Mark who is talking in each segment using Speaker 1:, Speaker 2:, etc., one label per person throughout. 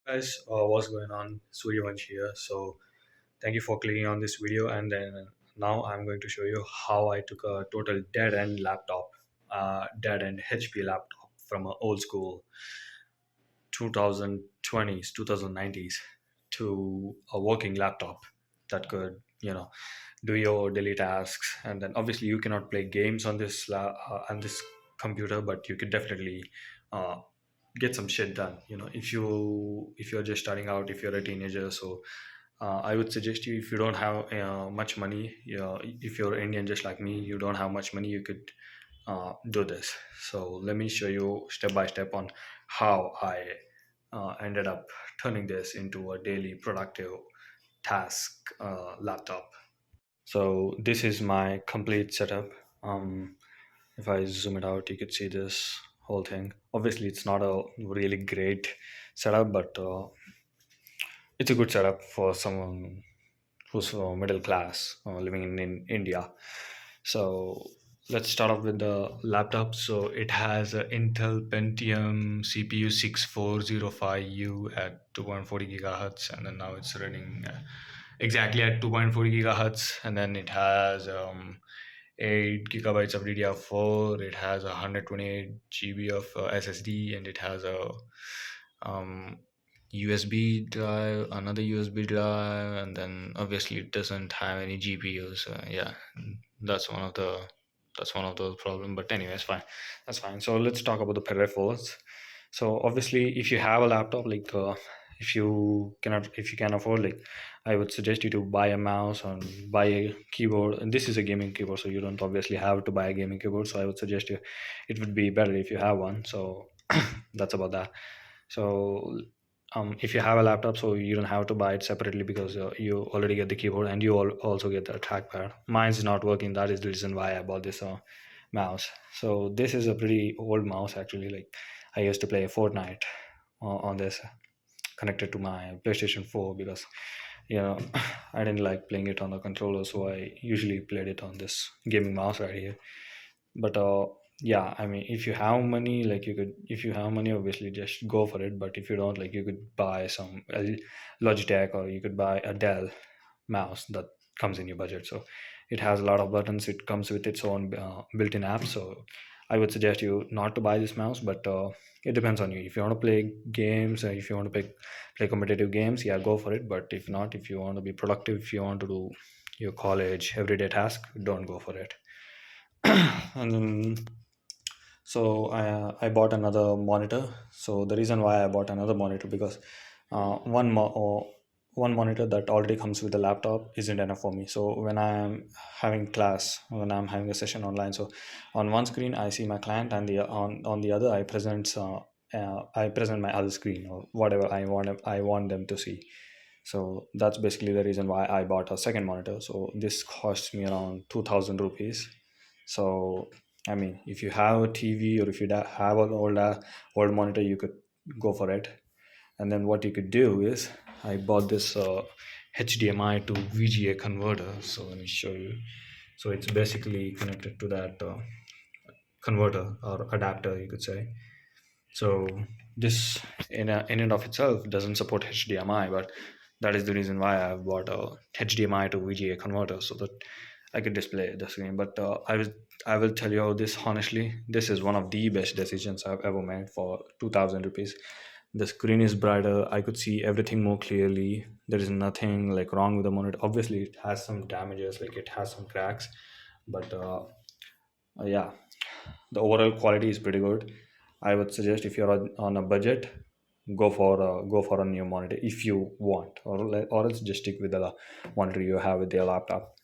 Speaker 1: Guys, what's going on? Suryavansh here. So, thank you for clicking on this video. And then now I'm going to show you how I took a total dead end laptop, dead end HP laptop from an old school 2020s, 2090s to a working laptop that could, do your daily tasks. And then obviously you cannot play games on on this computer, but you could definitely uh, get some shit done. If you're just starting out, if you're a teenager. So I would suggest you, if you don't have much money, if you're Indian just like me, you don't have much money, you could do this. So let me show you step by step on how I ended up turning this into a daily productive task laptop. So this is my complete setup. If I zoom it out, you could see this whole thing. Obviously, it's not a really great setup, but it's a good setup for someone who's middle class living in India. So let's start off with the laptop. So it has an Intel Pentium CPU 6405U at 2.40 gigahertz, and then now it's running exactly at 2.40 gigahertz, and then it has 8 gigabytes of DDR4. It has 128 GB of SSD, and it has a um, USB drive, another USB drive, and then obviously it doesn't have any GPUs. Yeah, that's one of the that's one of those problems. But anyway, it's fine. That's fine. So let's talk about the peripherals. So obviously, if you have a laptop, if you can afford, like, I would suggest you to buy a mouse and buy a keyboard. And this is a gaming keyboard, so you don't obviously have to buy a gaming keyboard. So I would suggest you, it would be better if you have one. So that's about that. So if you have a laptop, so you don't have to buy it separately, because you already get the keyboard and you also get the trackpad. Mine's not working. That is the reason why I bought this mouse. So this is a pretty old mouse actually. Like, I used to play Fortnite on this, connected to my PlayStation 4, because I didn't like playing it on the controller, so I usually played it on this gaming mouse right here. But yeah, I mean, if you have money, like, if you have money, obviously just go for it. But if you don't, like, you could buy some Logitech, or you could buy a Dell mouse that comes in your budget. So it has a lot of buttons, it comes with its own built-in app. So I would suggest you not to buy this mouse, but it depends on you. If you want to play games, if you want to play competitive games, yeah, go for it. But if not, if you want to be productive, if you want to do your college everyday task, don't go for it. And then, so I bought another monitor. So the reason why I bought another monitor, because one monitor that already comes with the laptop isn't enough for me. So when I'm having a session online, so on one screen I see my client, and on the other I present my other screen, or whatever I want them to see. So that's basically the reason why I bought a second monitor. So this cost me around 2,000 rupees. So I mean, if you have a TV, or if you have an old monitor, you could go for it. And then what you could do is, I bought this HDMI to VGA converter. So let me show you. So it's basically connected to that converter or adapter, you could say. So this, in and of itself, doesn't support HDMI, but that is the reason why I've bought a HDMI to VGA converter, so that I could display the screen. But I will tell you this honestly, this is one of the best decisions I've ever made for 2,000 rupees. The screen is brighter. I could see everything more clearly. There is nothing like wrong with the monitor. Obviously, it has some damages, like it has some cracks, but yeah, the overall quality is pretty good. I would suggest, if you're on a budget, go for a new monitor if you want, or else just stick with the monitor you have with your laptop.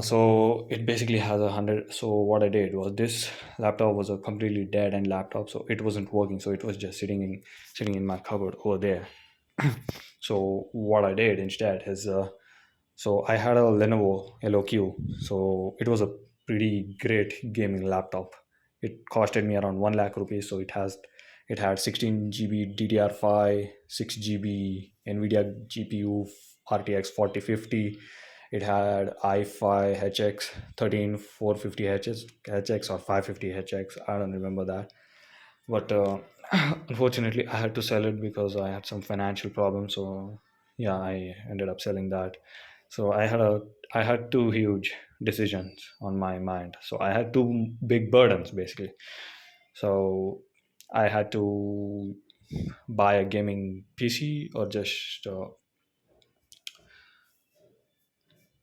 Speaker 1: So it basically has 100. So what I did was, this laptop was a completely dead end laptop, so it wasn't working. So it was just sitting in my cupboard over there. So what I did instead is, so I had a Lenovo LOQ. So it was a pretty great gaming laptop. It costed me around 1 lakh rupees. So it had 16 GB DDR5, 6 GB NVIDIA GPU, RTX 4050. It had i5 HX 13450 HX or 550 HX. I don't remember that. But Unfortunately, I had to sell it because I had some financial problems. So yeah, I ended up selling that. So I had two huge decisions on my mind. So I had two big burdens basically. So I had to buy a gaming PC or just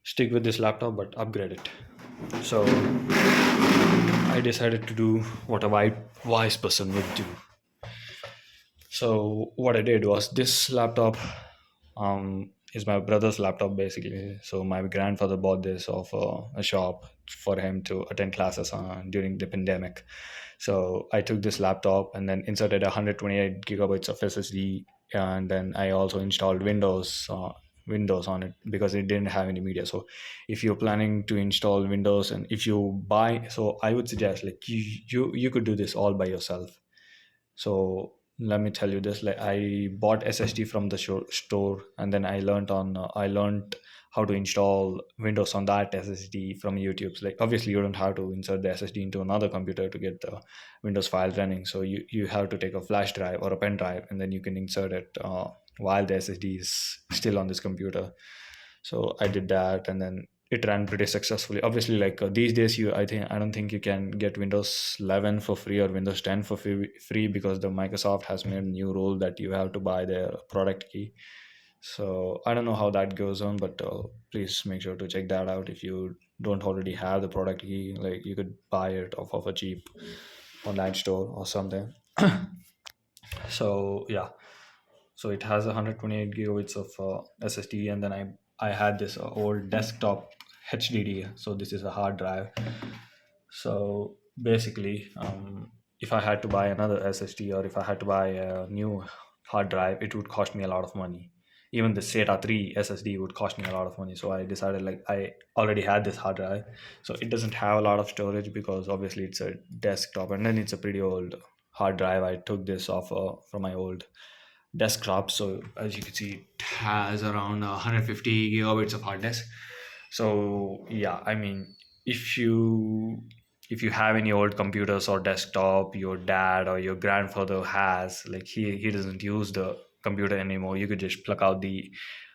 Speaker 1: stick with this laptop but upgrade it. So I decided to do what a wise person would do. So what I did was this laptop is my brother's laptop basically. So my grandfather bought this off a shop for him to attend classes during the pandemic. So I took this laptop and then inserted 128 gigabytes of SSD, and then I also installed Windows on it because it didn't have any media. So if you're planning to install Windows and if you buy, so I would suggest like you could do this all by yourself. So let me tell you this, like I bought SSD from the store, and then I learned how to install Windows on that SSD from YouTube. So, like obviously you don't have to insert the SSD into another computer to get the Windows file running. So you have to take a flash drive or a pen drive, and then you can insert it while the SSD is still on this computer. So I did that, and then it ran pretty successfully. Obviously, like these days, I don't think you can get Windows 11 for free or Windows 10 for free because the Microsoft has made a new rule that you have to buy their product key. So I don't know how that goes on, but please make sure to check that out. If you don't already have the product key, like you could buy it off of a cheap online store or something. So yeah, so it has 128 gigabytes of SSD, and then I had this old desktop HDD. So this is a hard drive. So basically, if I had to buy another SSD or if I had to buy a new hard drive, it would cost me a lot of money. Even the SATA 3 SSD would cost me a lot of money. So I decided like I already had this hard drive. So it doesn't have a lot of storage because obviously it's a desktop and then it's a pretty old hard drive. I took this off from my old desktop. So as you can see, it has around 150 gigabytes of hard disk. So yeah, I mean, if you if you have any old computers or desktop your dad or your grandfather has, like he doesn't use the computer anymore, you could just plug out the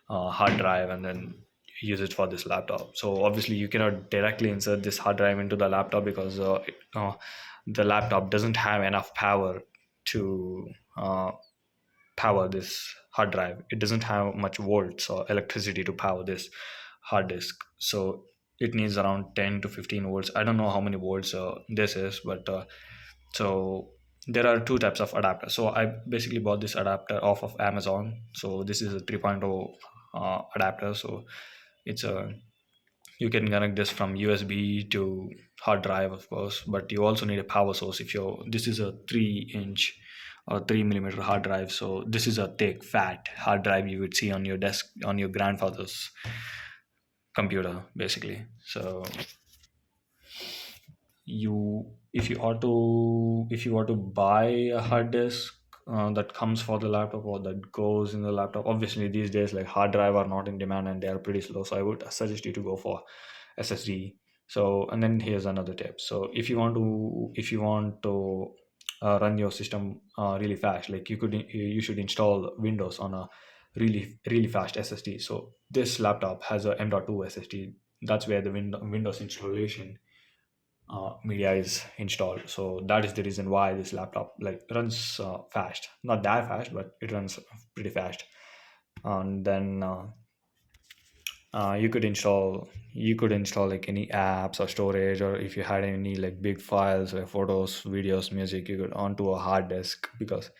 Speaker 1: hard drive and then use it for this laptop. So obviously you cannot directly insert this hard drive into the laptop because the laptop doesn't have enough power to power this hard drive. It doesn't have much volts or electricity to power this hard disk. So it needs around 10 to 15 volts. I don't know how many volts this is, but so there are two types of adapters. So I basically bought this adapter off of Amazon. So this is a 3.0 adapter. So it's a you can connect this from USB to hard drive, of course, but you also need a power source. If you're This is a 3 inch or 3 millimeter hard drive, so this is a thick, fat hard drive you would see on your desk on your grandfather's computer, basically. So if you want to buy a hard disk that comes for the laptop or that goes in the laptop, obviously these days like hard drive are not in demand and they are pretty slow, so I would suggest you to go for SSD. So and then here's another tip. So if you want to run your system really fast, like you should install Windows on a really fast SSD. So this laptop has a M.2 SSD. That's where the Windows installation media is installed. So that is the reason why this laptop like runs fast, not that fast, but it runs pretty fast. And then you could install like any apps or storage, or if you had any like big files like photos, videos, music, you could onto a hard disk, because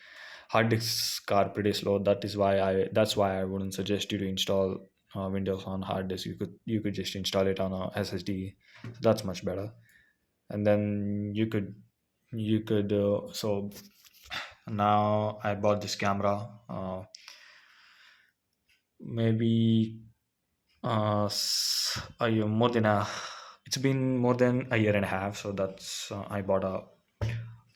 Speaker 1: hard disks are pretty slow. That's why I wouldn't suggest you to install Windows on hard disk. You could just install it on a SSD. That's much better. And then so now I bought this camera maybe a year more than a it's been more than a year and a half. So that's I bought a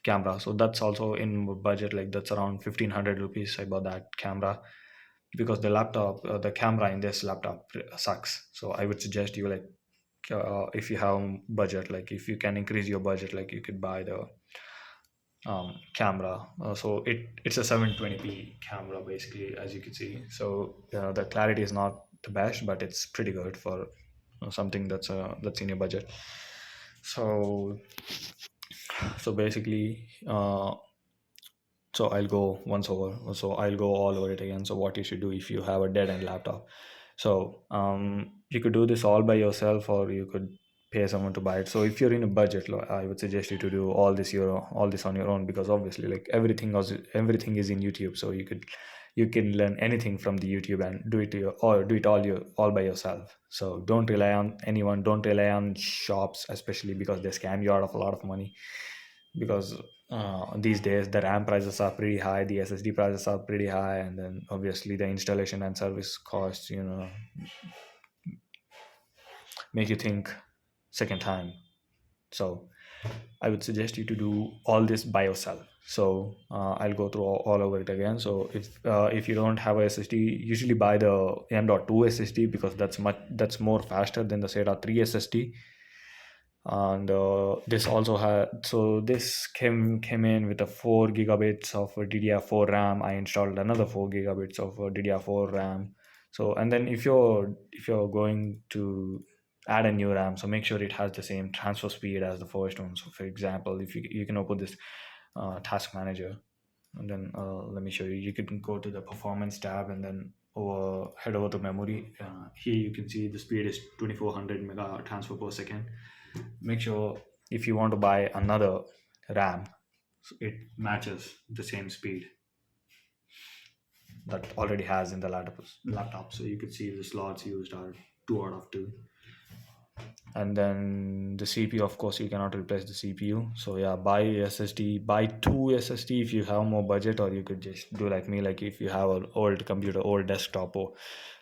Speaker 1: camera, so that's also in budget, like that's around 1500 rupees. I bought that camera because the camera in this laptop sucks. So I would suggest you, like if you have budget, like if you can increase your budget, like you could buy the camera. So it's a 720p camera basically, as you can see. So the clarity is not the best, but it's pretty good for something that's in your budget. So basically, so I'll go once over. So I'll go all over it again. So what you should do if you have a dead end laptop. So you could do this all by yourself, or you could pay someone to buy it. So if you're in a budget, I would suggest you to do all this on your own, because obviously like everything is in YouTube. So you can learn anything from the YouTube and do it to your, or do it all by yourself. So don't rely on anyone. Don't rely on shops, especially because they scam you out of a lot of money, because these days the RAM prices are pretty high, the SSD prices are pretty high, and then obviously the installation and service costs, make you think second time. So I would suggest you to do all this by yourself. So I'll go through all over it again. So if you don't have a SSD, usually buy the M.2 SSD, because that's more faster than the SATA 3 SSD. And this also had, so this came in with a 4 gigabits of DDR4 RAM. I installed another 4 gigabits of DDR4 RAM. So, and then if you're going to add a new RAM, so make sure it has the same transfer speed as the first one. So for example, if you can open this task manager, and then let me show you. You can go to the performance tab, and then head over to memory. Here you can see the speed is 2400 mega transfer per second. Make sure if you want to buy another RAM, so it matches the same speed that already has in the laptop. So you could see the slots used are 2 out of 2. And then the CPU, of course, you cannot replace the CPU. So yeah, buy SSD, buy two SSD if you have more budget, or you could just do like me, like if you have an old computer, old desktop, or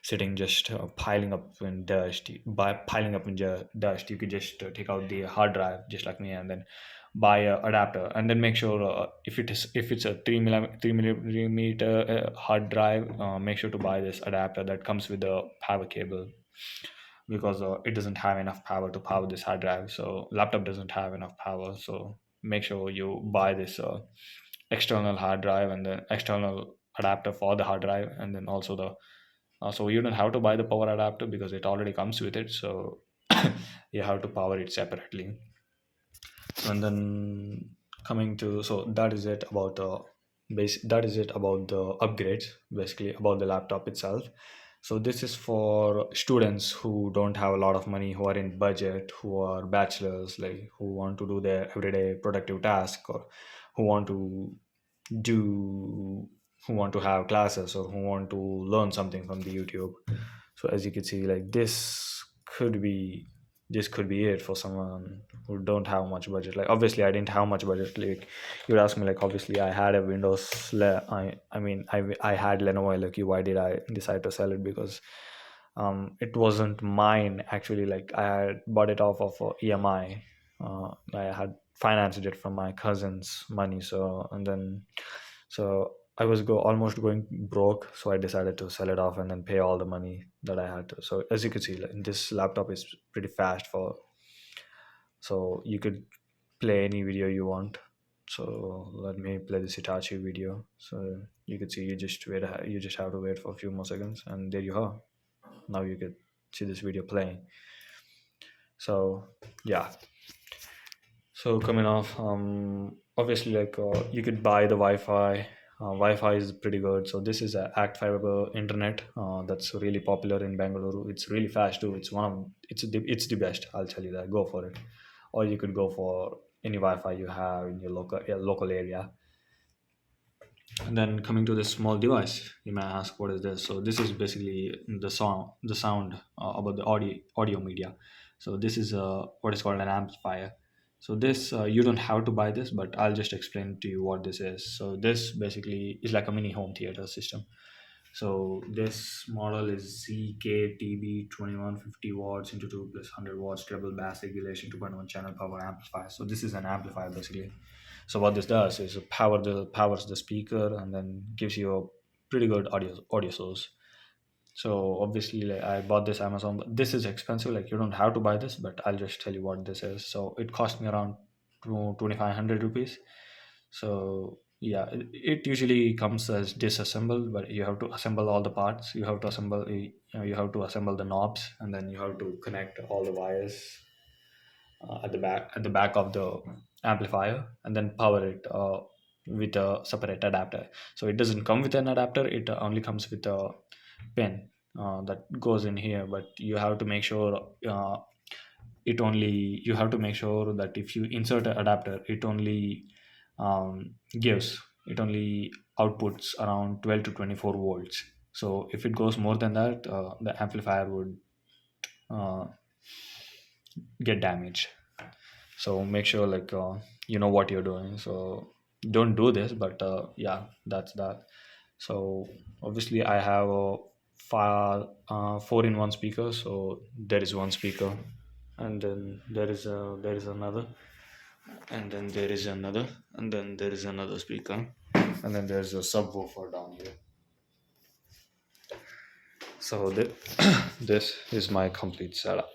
Speaker 1: sitting just piling up in dust. By piling up in dust, you could just take out the hard drive, just like me, and then buy a adapter, and then make sure if it's a 3 millimeter hard drive, make sure to buy this adapter that comes with the power cable, because it doesn't have enough power to power this hard drive. So laptop doesn't have enough power. So make sure you buy this external hard drive, and then external adapter for the hard drive, and then also the so you don't have to buy the power adapter because it already comes with it. So you have to power it separately. And then coming to, so that is it about the that is it about the upgrades, basically about the laptop itself. So this is for students who don't have a lot of money, who are in budget, who are bachelors, like who want to do their everyday productive task, or who want to do who want to have classes, or who want to learn something from the YouTube. So as you can see, like could be this could be it for someone who don't have much budget. Like obviously I didn't have much budget. Like you would ask me, like obviously I had a I had Lenovo LQ. Why did I decide to sell it? Because it wasn't mine actually. Like I had bought it off of EMI. I had financed it from my cousin's money. So and then so I was almost going broke, so I decided to sell it off and then pay all the money that I had to. So as you can see, like, this laptop is pretty fast for, so you could play any video you want. So let me play this Hitachi video. So you could see, you just have to wait for a few more seconds, and there you are. Now you could see this video playing. So yeah. So coming off, obviously, like you could buy the Wi-Fi. Wi-Fi is pretty good. So this is a Act Fiber internet that's really popular in Bangalore. It's really fast too. It's the best. I'll tell you that. Go for it. Or you could go for any Wi-Fi you have in your local area. And then coming to this small device, you may ask, what is this? So this is basically the sound about the audio media. So this is what is called an amplifier. So this you don't have to buy this, but I'll just explain to you what this is. So this basically is like a mini home theater system. So this model is ZKTB 2150 watts into 2 plus 100 watts treble bass regulation 2.1 channel power amplifier. So this is an amplifier basically. So what this does is it powers the speaker, and then gives you a pretty good audio source. So obviously, like, I bought this Amazon. But this is expensive. Like you don't have to buy this, but I'll just tell you what this is. So it cost me around 2500 rupees. So yeah, it usually comes as disassembled, but you have to assemble all the parts. You have to assemble you have to assemble the knobs, and then you have to connect all the wires at the back of the amplifier, and then power it with a separate adapter. So it doesn't come with an adapter, it only comes with a pin that goes in here. But you have to make sure you have to make sure that if you insert an adapter, it only outputs around 12 to 24 volts. So if it goes more than that, the amplifier would uh, get damaged. So make sure you know what you're doing. So don't do this, but yeah, that's that. So obviously I have a four in one speaker. So there is one speaker, and then there is another, and then there is another, and then there is another speaker, and then there's a subwoofer down here. So this is my complete setup.